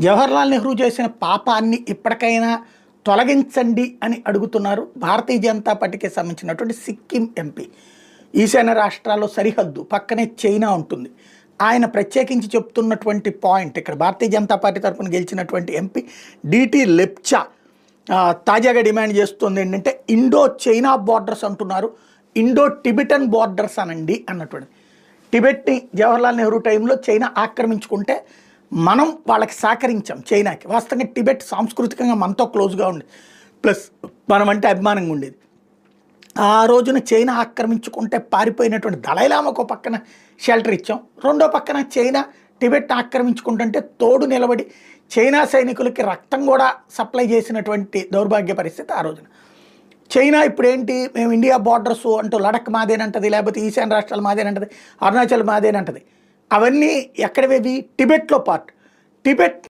జవహర్లాల్ నెహ్రూ చేసిన పాపాన్ని ఇప్పటికైనా తొలగించండి అని అడుగుతున్నారు భారతీయ జనతా పార్టీకి సంబంధించినటువంటి సిక్కిం ఎంపీ. ఈశాన్య రాష్ట్రాల్లో సరిహద్దు పక్కనే చైనా ఉంటుంది. ఆయన ప్రత్యేకించి చెప్తున్నటువంటి పాయింట్, ఇక్కడ భారతీయ జనతా పార్టీ తరఫున గెలిచినటువంటి ఎంపీ డిటి లెప్చా తాజాగా డిమాండ్ చేస్తుంది ఏంటంటే ఇండో చైనా బార్డర్స్ అంటున్నారు, ఇండో టిబెటన్ బార్డర్స్ అనండి అన్నటువంటి. టిబెట్ని జవహర్లాల్ నెహ్రూ టైంలో చైనా ఆక్రమించుకుంటే మనం వాళ్ళకి సహకరించాం చైనాకి. వాస్తవంగా టిబెట్ సాంస్కృతికంగా మనతో క్లోజ్గా ఉంది, ప్లస్ మనం అంటే అభిమానంగా ఉండేది. ఆ రోజున చైనా ఆక్రమించుకుంటే పారిపోయినటువంటి దలైలామాకు పక్కన షెల్టర్ ఇచ్చాం, రెండో పక్కన చైనా టిబెట్ ఆక్రమించుకుంటుంటే తోడు నిలబడి చైనా సైనికులకి రక్తం కూడా సప్లై చేసినటువంటి దౌర్భాగ్య పరిస్థితి ఆ రోజున. చైనా ఇప్పుడు ఏంటి, మేము ఇండియా బార్డర్స్ అంటూ లడక్ మాదేనంటది, లేకపోతే ఈశాన్య రాష్ట్రాలు మాదేనంటది, అరుణాచల్ మాదేనంటది. అవన్నీ ఎక్కడవేవి? టిబెట్లో పార్ట్. టిబెట్